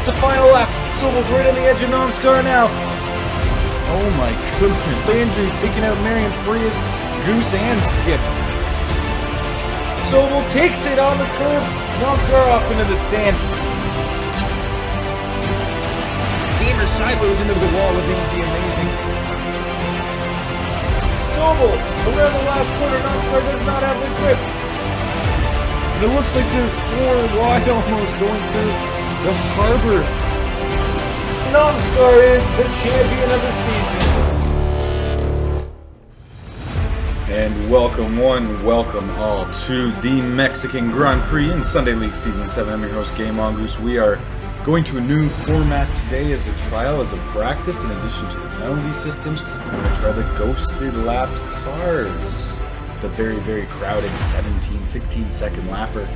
the final lap. Sobel's right on the edge of Nonskar now. Oh my goodness. Landry taking out Marion Frias, Goose, and Skip. Sobel takes it on the curb. Nonskar off into the sand. Gamer sideways into the wall with Anti-Amazing. Sobel around the last corner. Nonskar does not have the grip. And it looks like they're 4 wide almost going through the harbor. Nonskar is the champion of the season. And welcome all to the Mexican Grand Prix in Sunday League Season 7. I'm your host, Game Mongoose. We are going to a new format today as a trial, as a practice. In addition to the penalty systems, we're going to try the ghosted lapped cars. The very crowded 16 second lapper.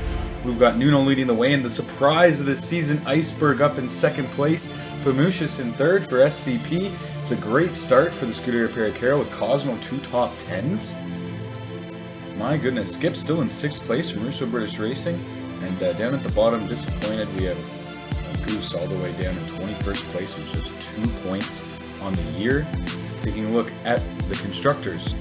We've got Nuno leading the way, and the surprise of the season, Iceberg up in second place. Pamushis in third for SCP. It's a great start for the Scuderia Pericaro with Cosmo 2 top 10s. My goodness, Skip still in 6th place from Russo British Racing. And down at the bottom, disappointed, we have Goose all the way down in 21st place with just 2 points on the year. Taking a look at the constructors.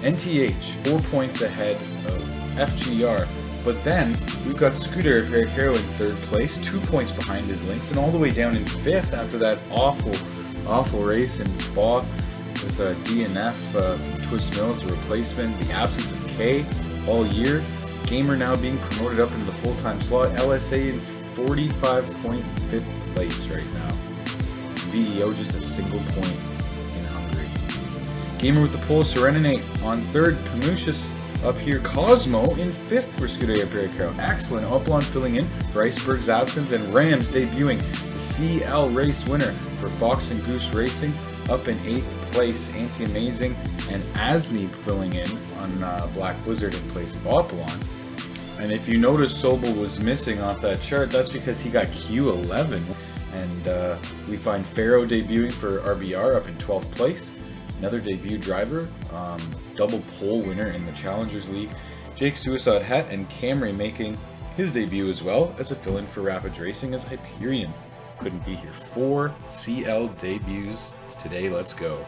NTH, 4 points ahead of FGR. But then, we've got Scuderia Pericaro in 3rd place, 2 points behind his Lynx, and all the way down in 5th after that awful race in Spa with DNF from Twist Mills, the replacement, the absence of K all year. Gamer now being promoted up into the full-time slot. LSA in 45.5th place right now. VEO just a single point in Hungary. Gamer with the pole, Serenade on 3rd, Pamushis up here. Cosmo in 5th for Scuderia Pericaro. Excellent. Uplon filling in for Iceberg's absent, and Rams debuting the CL race winner for Fox and Goose Racing up in 8th place. Anti-Amazing and Asney filling in on Black Blizzard in place of Uplon. And if you notice Sobel was missing off that chart, that's because he got Q11. And we find Faro debuting for RBR up in 12th place. Another debut driver, double pole winner in the Challengers League. Jake Suicide Hat and Camry making his debut as well as a fill-in for Rapids Racing as Hyperion couldn't be here. 4 CL debuts today. Let's go.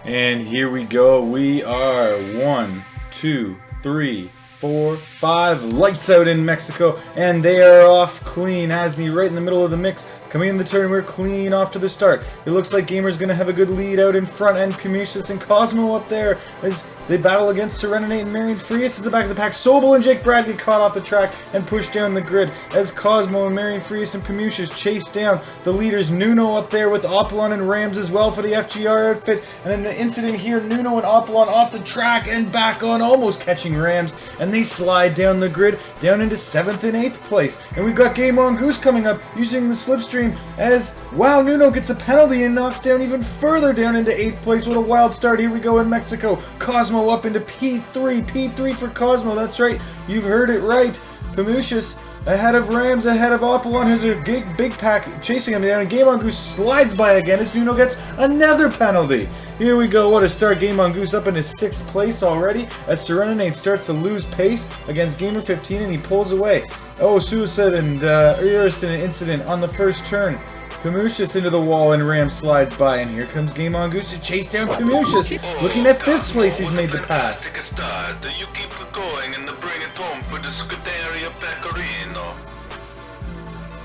And here we go. We are 1, 2, 3, 4, 5. Lights out in Mexico, and they are off clean. Asney right in the middle of the mix. Coming in the turn, we're clean off to the start. It looks like Gamer's going to have a good lead out in front, and Pamushis and Cosmo up there as they battle against Serenade and Marion Frias at the back of the pack. Sobel and Jake Brad get caught off the track and pushed down the grid as Cosmo and Marion Frias and Pamushis chase down the leaders. Nuno up there with Oplon and Rams as well for the FGR outfit. And in the incident here, Nuno and Oplon off the track and back on, almost catching Rams, and they slide down the grid down into 7th and 8th place. And we've got Game On Goose coming up using the slipstream as, wow, Nuno gets a penalty and knocks down even further down into 8th place. What a wild start. Here we go in Mexico. Cosmo up into P3 for Cosmo. That's right, you've heard it right. Pamushis ahead of Rams, ahead of Apollon, who's a big pack chasing him down, and Game On Goose slides by again as Nuno gets another penalty. Here we go, what a start. Game On Goose up into 6th place already as Serenade starts to lose pace against Gamer 15 and he pulls away. Oh, Suicide and Urist in an incident on the first turn. Pamushis into the wall and Ram slides by, and here comes Game On Goose to chase down Pamushis. Looking at 5th place, he's made the pass.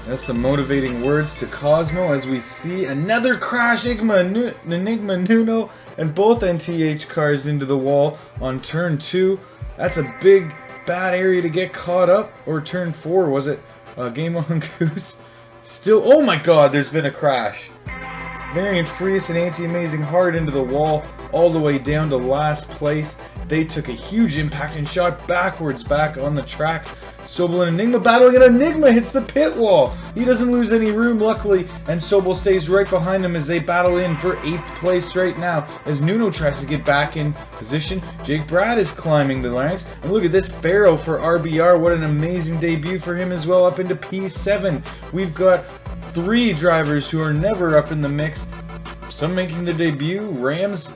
That's some motivating words to Cosmo as we see another crash. Enigma, Nuno, and both NTH cars into the wall on turn 2. That's a big, bad area to get caught up. Or turn 4, was it? Game On Goose. Still, oh my god, there's been a crash. Marion Frias and Anti-Amazing hard into the wall, all the way down to last place. They took a huge impact and shot backwards back on the track. Sobel and Enigma battling, and Enigma hits the pit wall. He doesn't lose any room, luckily, and Sobel stays right behind him as they battle in for 8th place right now. As Nuno tries to get back in position, Jake Brad is climbing the ranks. And look at this Faro for RBR. What an amazing debut for him as well, up into P7. We've got 3 drivers who are never up in the mix Some making their debut. Rams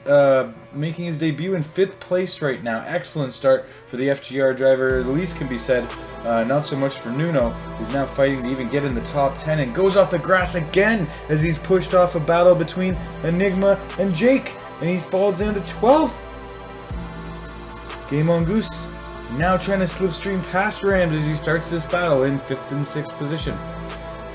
making his debut in 5th place right now. Excellent start for the FGR driver. The least can be said. Not so much for Nuno, who's now fighting to even get in the top 10 and goes off the grass again as he's pushed off a battle between Enigma and Jake. And he falls into 12th. Game on Goose now trying to slipstream past Rams as he starts this battle in 5th and 6th position.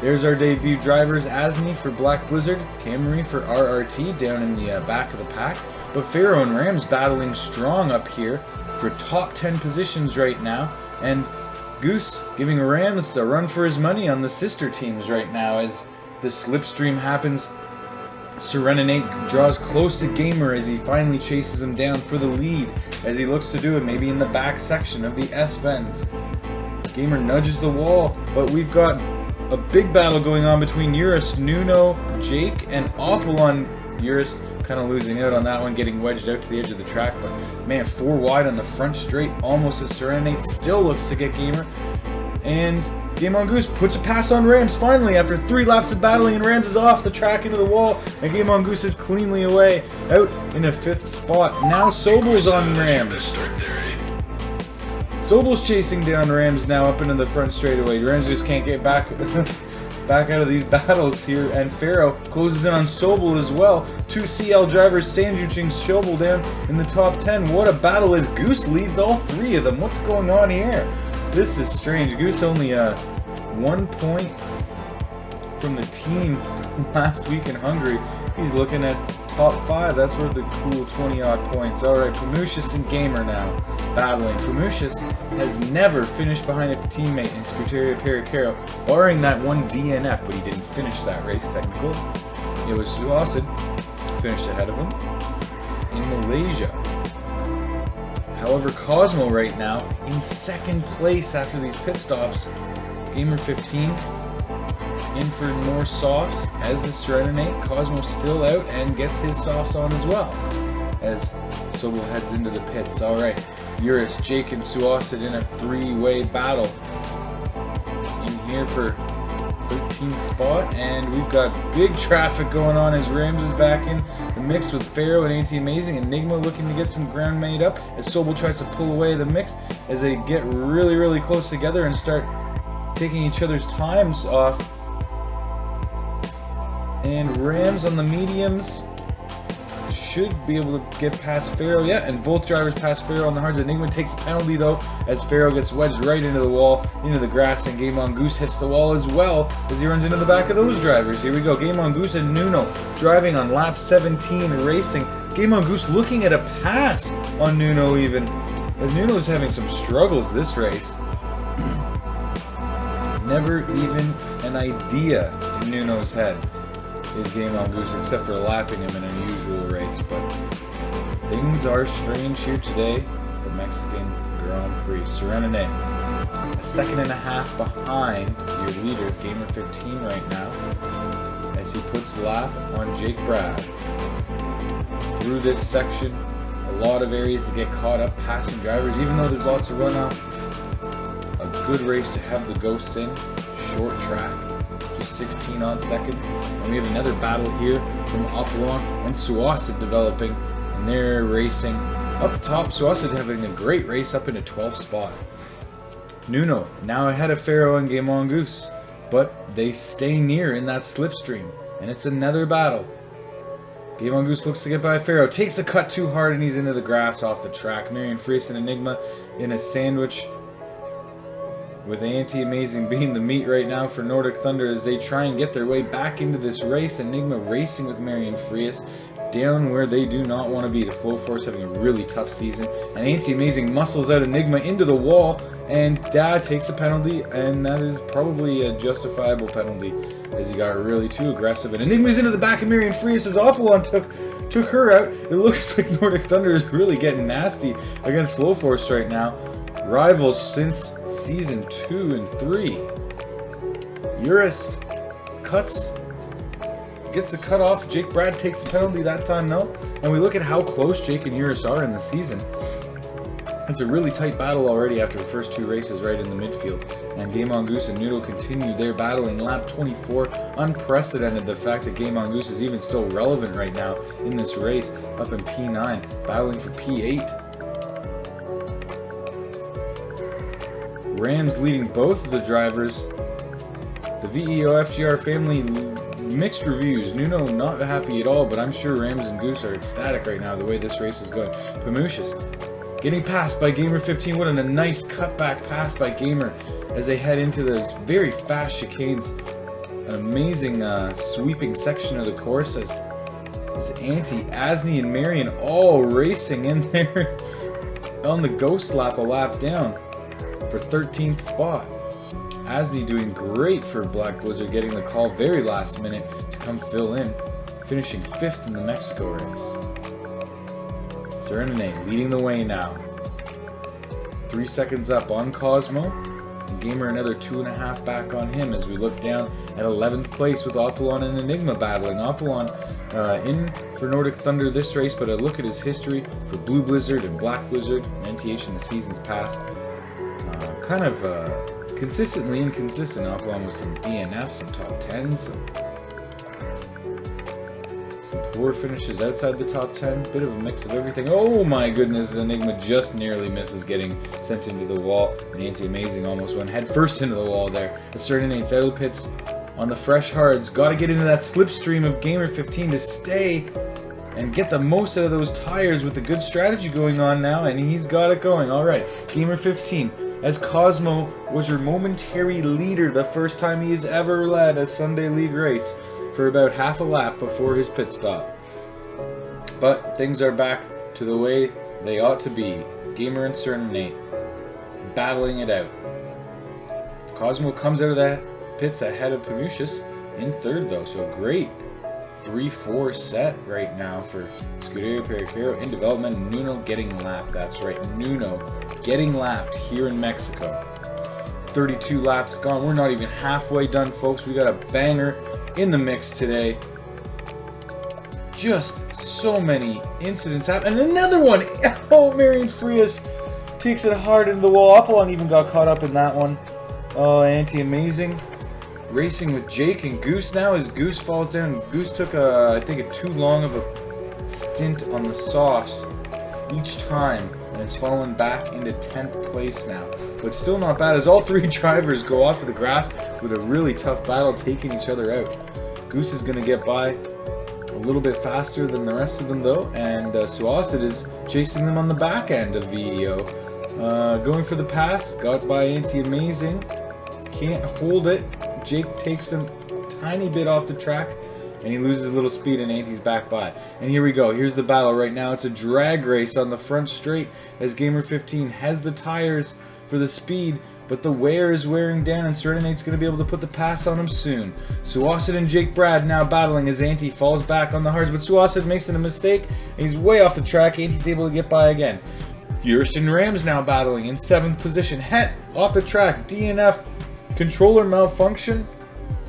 There's our debut drivers, Asni for Black Blizzard, Camry for RRT down in the back of the pack. But Pharaoh and Rams battling strong up here for top 10 positions right now. And Goose giving Rams a run for his money on the sister teams right now as the slipstream happens. Serenade draws close to Gamer as he finally chases him down for the lead as he looks to do it maybe in the back section of the S-Bends. Gamer nudges the wall, but we've got a big battle going on between Urus, Nuno, Jake, and Opalon. Urus kind of losing out on that one, getting wedged out to the edge of the track, but man, 4 wide on the front straight, almost as Serenade still looks to get Gamer. And Game on Goose puts a pass on Rams finally after 3 laps of battling, and Rams is off the track into the wall, and Game on Goose is cleanly away, out in a 5th spot. Now Sobel's on Rams. Sobel's chasing down Rams now up into the front straightaway. Rams just can't get back back out of these battles here, and Pharaoh closes in on Sobel as well. 2 CL drivers sandwiching Sobel down in the top 10. What a battle as Goose leads all 3 of them. What's going on here? This is strange. Goose only 1 point from the team last week in Hungary. He's looking at top 5. That's worth a cool 20-odd points. Alright, Pamushis and Gamer now battling. Pamushis has never finished behind a teammate in Scuteria Pericaro, barring that one DNF, but he didn't finish that race technical. It was Suacid finished ahead of him in Malaysia. However, Cosmo right now in 2nd place after these pit stops. Gamer 15 in for more softs, as is Serenade. Cosmo still out and gets his softs on as well as Sobel heads into the pits. Alright, Urus, Jake, and Suacid in a 3-way battle in here for 13th spot, and we've got big traffic going on as Rams is back in the mix with Pharaoh and Anti-Amazing. Enigma looking to get some ground made up as Sobel tries to pull away the mix as they get really close together and start taking each other's times off. And Rams on the mediums should be able to get past Pharaoh. Yeah, and both drivers pass Pharaoh on the hards. Enigma takes a penalty though as Pharaoh gets wedged right into the wall, into the grass, and Game on Goose hits the wall as well as he runs into the back of those drivers. Here we go. Game on Goose and Nuno driving on lap 17 racing. Game on Goose looking at a pass on Nuno even, as Nuno's having some struggles this race. Never even an idea in Nuno's head is Game on Goose, except for lapping him in an unusual race. But things are strange here today. The Mexican Grand Prix. Serenade, a 2.5 behind your leader, Gamer 15 right now, as he puts the lap on Jake Brad. Through this section, a lot of areas to get caught up, passing drivers, even though there's lots of runoff. A good race to have the ghosts in. Short track. 16 odd seconds, and we have another battle here from Opalon and Suacid developing, and they're racing up top. Suacid having a great race up in a 12th spot. Nuno now ahead of Pharaoh and Game on Goose, but they stay near in that slipstream, and it's another battle. Game on Goose looks to get by Pharaoh, takes the cut too hard, and he's into the grass off the track. Marion Frias and Enigma in a sandwich, with Anti-Amazing being the meat right now for Nordic Thunder as they try and get their way back into this race. Enigma racing with Marion Frias down where they do not want to be. The Flow Force having a really tough season. And Anti-Amazing muscles out Enigma into the wall, and Dad takes a penalty, and that is probably a justifiable penalty as he got really too aggressive. And Enigma's into the back of Marion Frias as Opalon took her out. It looks like Nordic Thunder is really getting nasty against Flow Force right now. Rivals since season 2 and 3. Urist gets the cut off. Jake Brad takes the penalty that time though. And we look at how close Jake and Urist are in the season. It's a really tight battle already after the first 2 races right in the midfield. And Game Mongoose and Noodle continue their battling. Lap 24, unprecedented the fact that Game Mongoose is even still relevant right now in this race, up in P9, battling for P8. Rams leading both of the drivers. The VEO FGR family mixed reviews. Nuno not happy at all, but I'm sure Rams and Goose are ecstatic right now the way this race is going. Pamushis getting passed by Gamer 15. What a nice cutback pass by Gamer as they head into those very fast chicanes. An amazing sweeping section of the course as Auntie, Asney, and Marion all racing in there on the ghost lap, a lap down for 13th spot. Asney doing great for Black Blizzard, getting the call very last minute to come fill in, finishing 5th in the Mexico race. Serenade leading the way now. 3 seconds up on Cosmo. And Gamer another 2.5 back on him as we look down at 11th place with Apollon and Enigma battling. Apollon in for Nordic Thunder this race, but a look at his history for Blue Blizzard and Black Blizzard, NTH in the seasons past. Kind of consistently inconsistent. Apollon with some DNFs, some top 10s, some poor finishes outside the top 10. Bit of a mix of everything. Oh my goodness, Enigma just nearly misses getting sent into the wall. And Anti-Amazing almost went head first into the wall there. The Serenade's out of the pits on the fresh hards. Got to get into that slipstream of Gamer 15 to stay and get the most out of those tires with the good strategy going on now. And he's got it going. Alright, Gamer 15. As Cosmo was your momentary leader the first time he has ever led a Sunday League race for about half a lap before his pit stop. But things are back to the way they ought to be. Gamer and Serenade battling it out. Cosmo comes out of that pits ahead of Pamushis in 3rd though, so great 3-4 set right now for Scuderia Pericaro in development. Nuno getting lapped, that's right, Nuno getting lapped here in Mexico. 32 laps gone, we're not even halfway done folks, we got a banger in the mix today. Just so many incidents happen, and another one! Oh, Marion Frias takes it hard into the wall. Apollon even got caught up in that one. Oh, Anti-Amazing racing with Jake and Goose now as Goose falls down. Goose took I think a too long of a stint on the softs each time and has fallen back into 10th place now. But still not bad as all 3 drivers go off of the grass with a really tough battle, taking each other out. Goose is going to get by a little bit faster than the rest of them though, and Suasid is chasing them on the back end of VEO. Going for the pass, got by Anti-Amazing, can't hold it. Jake takes him a tiny bit off the track and he loses a little speed and Anti's back by. And here we go, here's the battle right now. It's a drag race on the front straight as Gamer 15 has the tires for the speed, but the wear is wearing down and Serenade's going to be able to put the pass on him soon. Suasid and Jake Brad now battling as Anti falls back on the hards, but Suasid makes a mistake and he's way off the track. Anti's able to get by again. Urus and Rams now battling in 7th position. Het off the track, DNF, controller malfunction.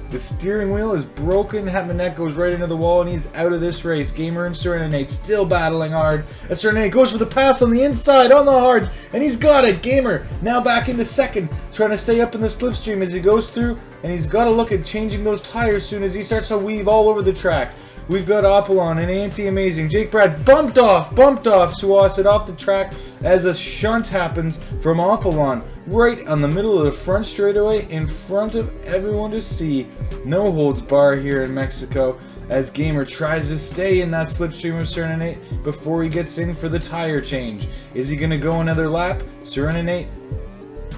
The steering wheel is broken. Hetmanet goes right into the wall and he's out of this race. Gamer and Serenade still battling hard. As Serenade goes for the pass on the inside on the hards and he's got it. Gamer now back into 2nd, trying to stay up in the slipstream as he goes through, and he's got to look at changing those tires soon as he starts to weave all over the track. We've got Apollon and Anti-Amazing. Jake Brad bumped off Suasid off the track as a shunt happens from Apollon right on the middle of the front straightaway in front of everyone to see. No holds bar here in Mexico as Gamer tries to stay in that slipstream of Serenade before he gets in for the tire change. Is he going to go another lap? Serenade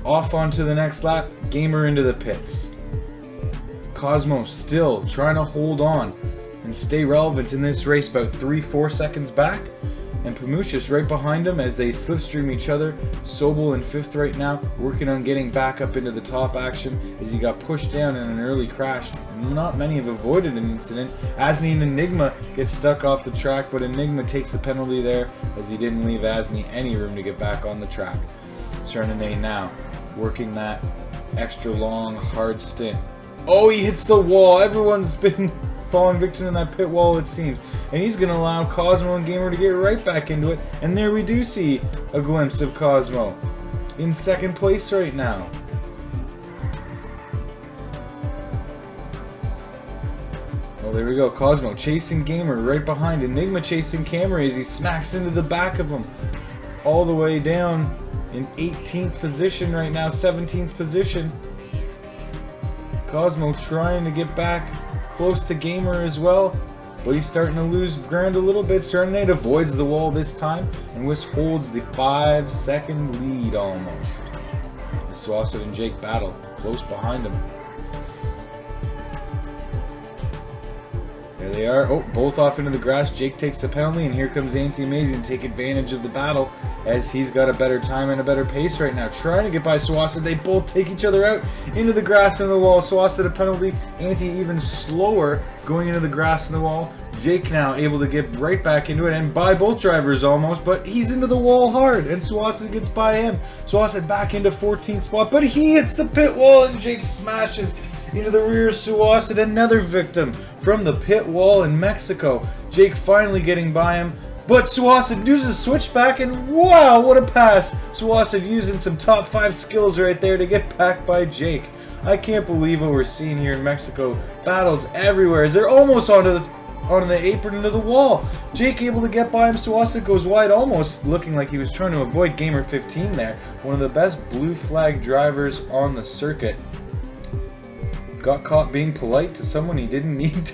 off onto the next lap. Gamer into the pits. Cosmo still trying to hold on and stay relevant in this race, about 3-4 seconds back, and Pamushis right behind him as they slipstream each other. Sobel in 5th right now, working on getting back up into the top action as he got pushed down in an early crash. Not many have avoided an incident. Asney and Enigma get stuck off the track, but Enigma takes the penalty there as he didn't leave Asney any room to get back on the track. Serenade now working that extra long hard stint. Oh, he hits the wall. Everyone's been falling victim to that pit wall, it seems. And he's going to allow Cosmo and Gamer to get right back into it. And there we do see a glimpse of Cosmo in second place right now. Well, there we go. Cosmo chasing Gamer right behind. Enigma chasing Camry as he smacks into the back of him. All the way down in 18th position right now, 17th position. Cosmo trying to get back close to Gamer as well, but he's starting to lose ground a little bit. Serenade avoids the wall this time, and Wisp holds the 5-second lead almost. The Swasset and Jake battle close behind him. There they are. Oh, both off into the grass. Jake takes the penalty, and here comes Anti-Amazing to take advantage of the battle as he's got a better time and a better pace right now. Trying to get by Swasset. They both take each other out into the grass and the wall. Swasset a penalty. Anti even slower going into the grass and the wall. Jake now able to get right back into it and by both drivers almost, but he's into the wall hard, and Swasset gets by him. Swasset back into 14th spot, but he hits the pit wall, and Jake smashes into the rear. Swasset, another victim from the pit wall in Mexico. Jake finally getting by him, but Swasset uses switchback, and wow, what a pass! Swasset using some top 5 skills right there to get back by Jake. I can't believe what we're seeing here in Mexico. Battles everywhere as they're almost onto the apron into the wall. Jake able to get by him. Swasset goes wide, almost looking like he was trying to avoid Gamer 15 there. One of the best blue flag drivers on the circuit. Got caught being polite to someone he didn't need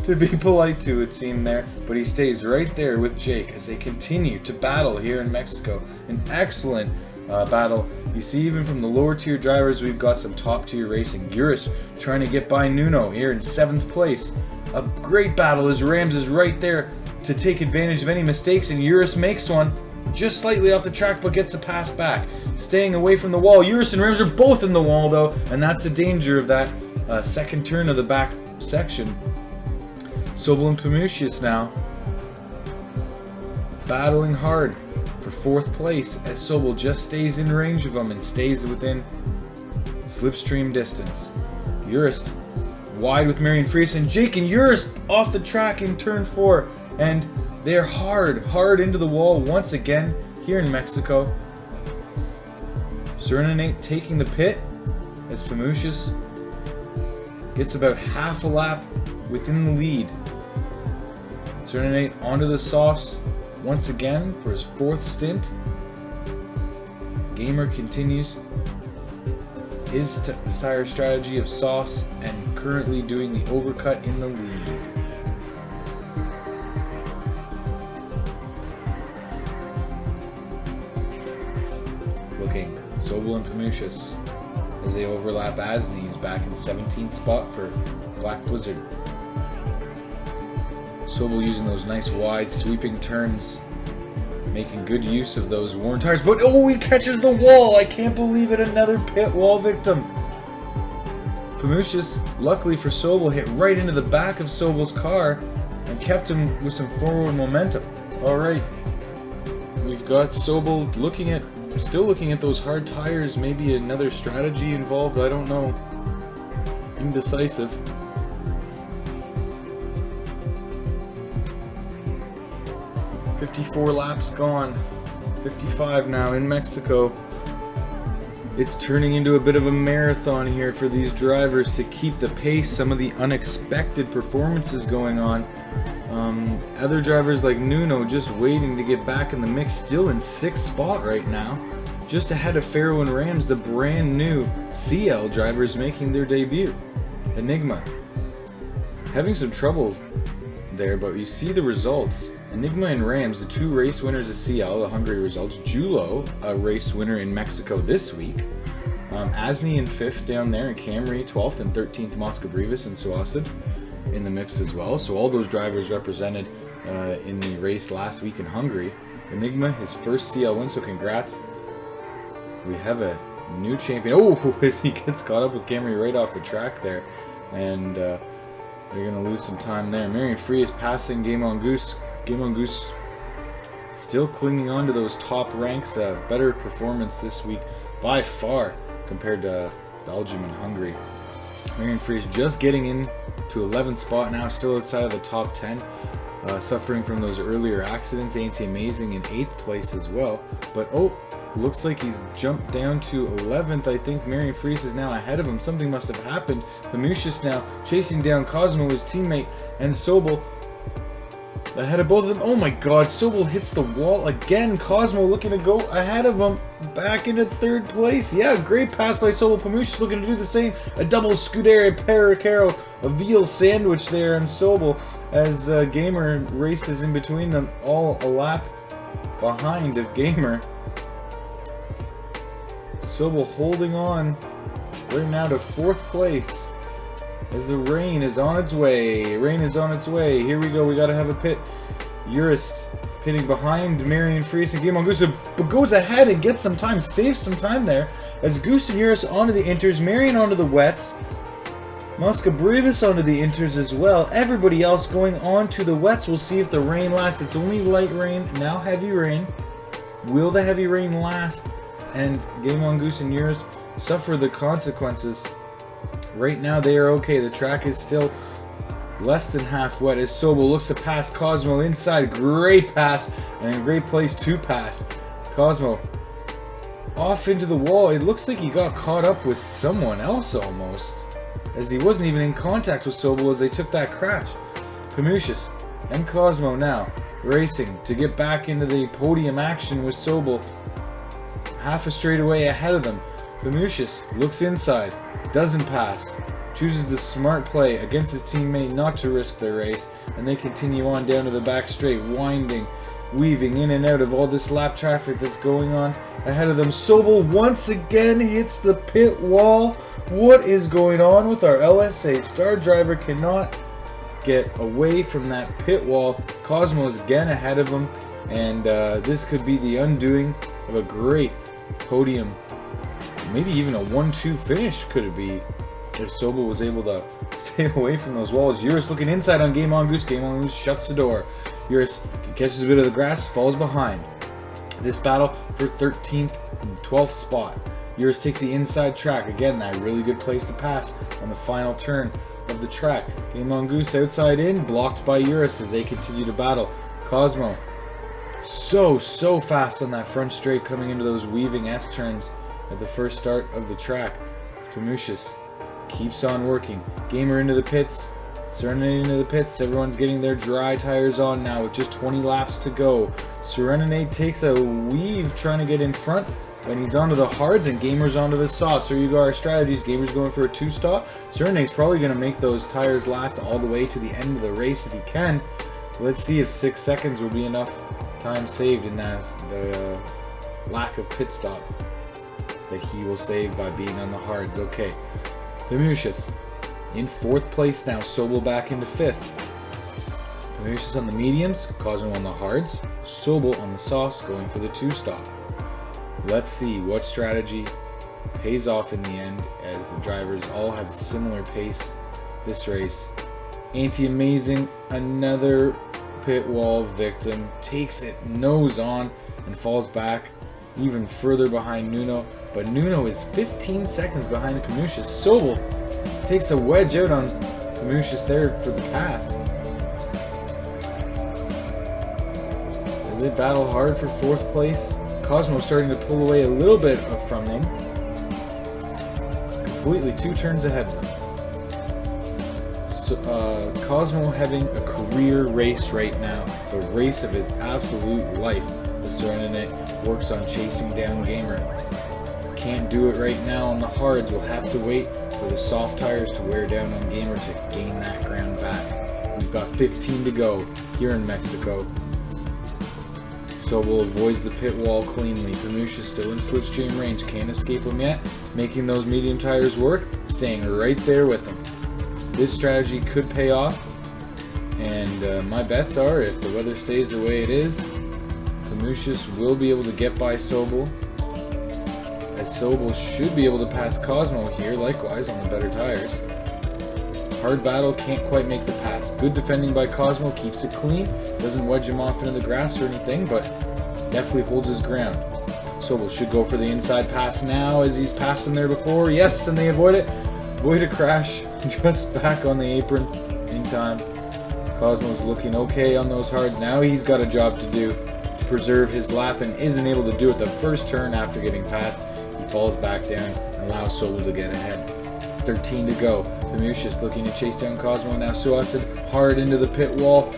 to be polite to, it seemed there. But he stays right there with Jake as they continue to battle here in Mexico. An excellent battle. You see, even from the lower tier drivers, we've got some top tier racing. Urus trying to get by Nuno here in 7th place. A great battle as Rams is right there to take advantage of any mistakes, and Urus makes one just slightly off the track but gets the pass back. Staying away from the wall. Urus and Rams are both in the wall though, and that's the danger of that second turn of the back section. Sobel and Prometheus now battling hard for 4th place as Sobel just stays in range of him and stays within slipstream distance. Urus wide with Marion Frias, and Jake and Urus off the track in turn 4, and they're hard into the wall once again here in Mexico. Serenade taking the pit as Prometheus gets about half a lap within the lead. Serenade onto the softs once again for his 4th stint. Gamer continues his tire strategy of softs and currently doing the overcut in the lead. Looking, Sobel and Prometheus as they overlap Asney. He's back in 17th spot for Black Blizzard. Sobel using those nice wide sweeping turns, making good use of those worn tires, but oh, he catches the wall! I can't believe it, another pit wall victim. Prometheus, luckily for Sobel, hit right into the back of Sobel's car and kept him with some forward momentum. Alright, we've got Sobel still looking at those hard tires, maybe another strategy involved, I don't know. Indecisive. "54 laps gone, 55 now in Mexico." It's turning into a bit of a marathon here for these drivers to keep the pace. Some of the unexpected performances going on. Other drivers like Nuno just waiting to get back in the mix, still in 6th spot right now. Just ahead of Pharaoh and Rams, the brand new CL drivers making their debut. Enigma having some trouble there, but you see the results. Enigma and Rams, the 2 race winners of CL, the Hungary results. Julo, a race winner in Mexico this week. Asney in 5th down there, and Camry 12th and 13th Mosca Brivas and Swasset in the mix as well. So all those drivers represented in the race last week in Hungary. Enigma, his first CL win, so congrats. We have a new champion. Oh, as he gets caught up with Camry right off the track there. And they're going to lose some time there. Marion Free is passing Game On Goose. Game On Goose still clinging on to those top ranks. Better performance this week by far compared to Belgium and Hungary. Marion Free is just getting in to 11th spot now, still outside of the top 10. Suffering from those earlier accidents. Ainty Amazing in 8th place as well. But oh, looks like he's jumped down to 11th. I think Marion Fries is now ahead of him. Something must have happened. Pamucius now chasing down Cosmo, his teammate, and Sobel ahead of both of them. Oh my god, Sobel hits the wall again. Cosmo looking to go ahead of him. Back into 3rd place. Yeah, great pass by Sobel. Pamucius looking to do the same. A double Scuderi Pericaro, a veal sandwich there on Sobel as Gamer races in between them, all a lap behind of Gamer. Sobel holding on right now to 4th place as the rain is on its way. Rain is on its way. Here we go. We got to have a pit. Urist pitting behind Marion Fries and Game on Goose, but goes ahead and gets some time, saves some time there as Goose and Urist onto the inters, Marion onto the wets, Mosca Brevis onto the inters as well. Everybody else going on to the wets. We'll see if the rain lasts. It's only light rain, now heavy rain. Will the heavy rain last and Game on Goose and Urist suffer the consequences? Right now they are okay. The track is still less than half wet as Sobel looks to pass Cosmo inside. Great pass and a great place to pass. Cosmo off into the wall. It looks like he got caught up with someone else almost, as he wasn't even in contact with Sobel as they took that crash. Pamucius and Cosmo now racing to get back into the podium action with Sobel half a straightaway ahead of them. Pamucius looks inside, doesn't pass, chooses the smart play against his teammate not to risk their race, and they continue on down to the back straight, winding, weaving in and out of all this lap traffic that's going on ahead of them. Sobel once again hits the pit wall. What is going on with our LSA? Star Driver cannot get away from that pit wall. Cosmo is again ahead of him, and this could be the undoing of a great podium. Maybe even a 1-2 finish could it be if Sobel was able to stay away from those walls. Urist looking inside on Game on Goose. Game on Goose shuts the door. Urist catches a bit of the grass, falls behind. This battle for 13th and 12th spot. Urist takes the inside track. Again, that really good place to pass on the final turn of the track. Game on Goose outside in, blocked by Urist as they continue to battle. Cosmo so fast on that front straight, coming into those weaving S-turns at the first start of the track. Pamucius keeps on working. Gamer into the pits, Serenity into the pits. Everyone's getting their dry tires on now with just 20 laps to go. Serenity takes a weave trying to get in front, and he's onto the hards and Gamer's onto the softs. So you got our strategies. Gamer's going for a 2-stop. Serenity's probably going to make those tires last all the way to the end of the race if he can. Let's see if 6 seconds will be enough time saved in that the lack of pit stop that he will save by being on the hards. Okay, Pamucius in 4th place now. Sobel back into 5th. Pamucius on the mediums, Cosmo on the hards, Sobel on the softs going for the 2-stop. Let's see what strategy pays off in the end, as the drivers all have similar pace this race. Ainty Amazing, another pit wall victim, takes it nose on and falls back even further behind Nuno, but Nuno is 15 seconds behind Pamucius. Sobel takes a wedge out on Pamucius there for the pass. As they battle hard for 4th place, Cosmo starting to pull away a little bit from them. Completely 2 turns ahead of them. So, Cosmo having a career race right now, the race of his absolute life. The Serenity works on chasing down Gamer. Can't do it right now on the hards. We'll have to wait for the soft tires to wear down on Gamer to gain that ground back. We've got 15 to go here in Mexico. Sobel avoids the pit wall cleanly. Pamucius still in slipstream range. Can't escape him yet. Making those medium tires work. Staying right there with him. This strategy could pay off. And my bets are, if the weather stays the way it is, Pamucius will be able to get by Sobel. As Sobel should be able to pass Cosmo here, likewise, on the better tires. Hard battle, can't quite make the pass. Good defending by Cosmo, keeps it clean. Doesn't wedge him off into the grass or anything, but definitely holds his ground. Sobel should go for the inside pass now, as he's passed him there before. Yes, and they avoid it. Avoid a crash. just back on the apron in time. Cosmo's looking okay on those hards. Now he's got a job to do to preserve his lap and isn't able to do it the first turn after getting past. He falls back down and allows Sobel to get ahead. 13 to go. Pamucius looking to chase down Cosmo. Now Suicid hard into the pit wall.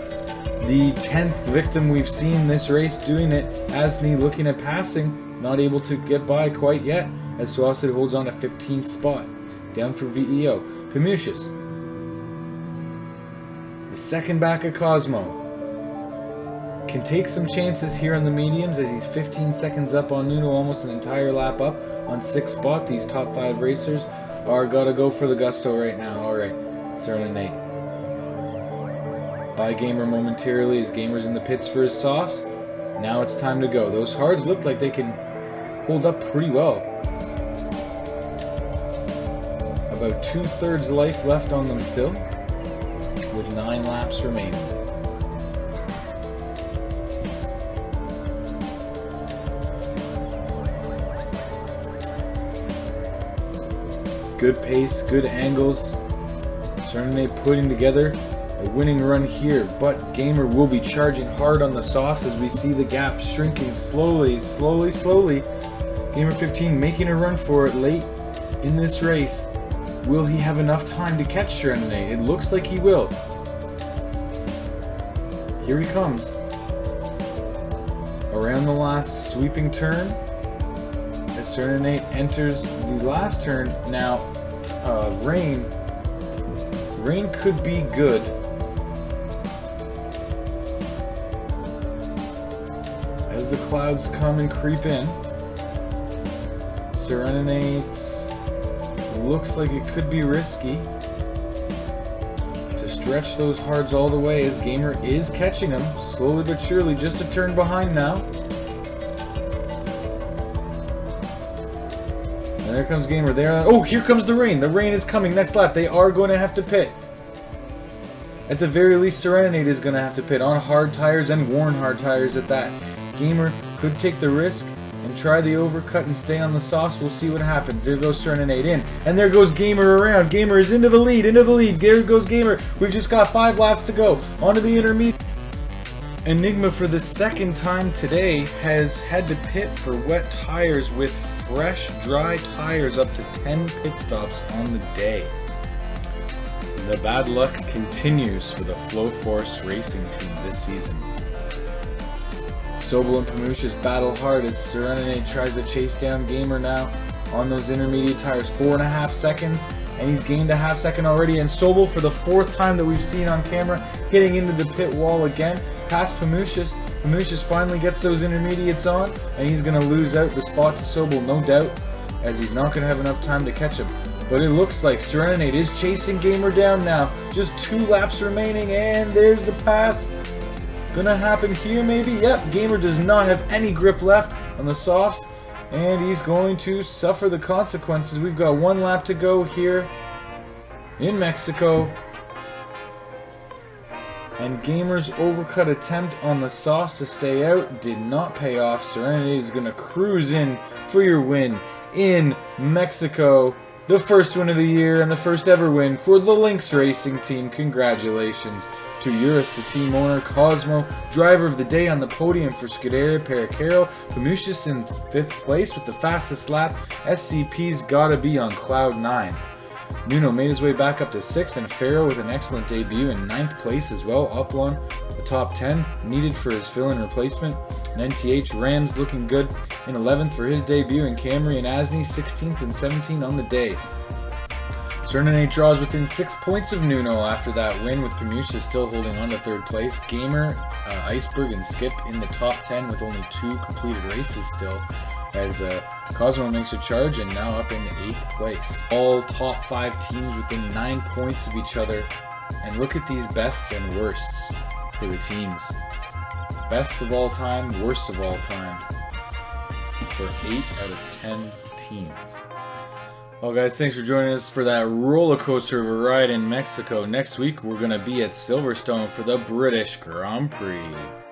The 10th victim we've seen this race doing it. Asni looking at passing, not able to get by quite yet, as Suicid holds on to 15th spot. Down for VEO. Pamucius, the second back of Cosmo, can take some chances here on the mediums as he's 15 seconds up on Nuno, almost an entire lap up on 6th spot. These top 5 racers are gotta go for the gusto right now. Alright, Serenade. By Gamer momentarily as Gamer's in the pits for his softs. Now it's time to go. Those hards look like they can hold up pretty well. About 2/3 life left on them still, with 9 laps remaining. Good pace, good angles. Serenade putting together a winning run here, but Gamer will be charging hard on the softs as we see the gap shrinking slowly. Gamer 15 making a run for it late in this race. Will he have enough time to catch Serenade? It looks like he will. Here he comes. Around the last sweeping turn, as Serenade enters the last turn. Now, Rain could be good. As the clouds come and creep in, Serenade looks like it could be risky to stretch those hards all the way as Gamer is catching him, slowly but surely, just a turn behind now. And there comes Gamer there. Oh, here comes the rain. The rain is coming next lap. They are going to have to pit. At the very least, Serenade is going to have to pit on hard tires and worn hard tires at that. Gamer could take the risk and try the overcut and stay on the softs. We'll see what happens. There goes Serenade in. And there goes Gamer around. Gamer is into the lead. There goes Gamer. We've just got 5 laps to go. Onto the intermediate. Enigma, for the second time today, has had to pit for wet tires with fresh, dry tires, up to 10 pit stops on the day. The bad luck continues for the Flow Force Racing team this season. Sobel and Pamucius battle hard as Serenade tries to chase down Gamer now on those intermediate tires. 4.5 seconds, and he's gained a half second already. And Sobel, for the 4th time that we've seen on camera, hitting into the pit wall again, past Pamucius. Pamucius finally gets those intermediates on, and he's going to lose out the spot to Sobel, no doubt, as he's not going to have enough time to catch him. But it looks like Serenade is chasing Gamer down now. Just 2 laps remaining, and there's the pass. Gonna happen here maybe? Yep, Gamer does not have any grip left on the softs, and he's going to suffer the consequences. We've got 1 lap to go here in Mexico. And Gamer's overcut attempt on the softs to stay out did not pay off. Serenade is gonna cruise in for your win in Mexico. The first win of the year and the first ever win for the Lynx Racing team. Congratulations to Eurus, the team owner. Cosmo, driver of the day on the podium for Scuderia Pericaro. Pamucius in 5th place with the fastest lap. SCP's gotta be on cloud 9. Nuno made his way back up to 6th, and Farrow with an excellent debut in 9th place as well, up on the top 10, needed for his fill-in replacement. And NTH Rams looking good in 11th for his debut, and Camry and Asni 16th and 17th on the day. Serenade draws within 6 points of Nuno after that win, with Pamucius still holding on to 3rd place. Gamer, Iceberg, and Skip in the top 10 with only 2 completed races still, as Cosmo makes a charge and now up in 8th place. All top 5 teams within 9 points of each other. And look at these bests and worsts for the teams. Best of all time, worst of all time for 8 out of 10 teams. Well guys, thanks for joining us for that roller coaster of a ride in Mexico. Next week we're going to be at Silverstone for the British Grand Prix.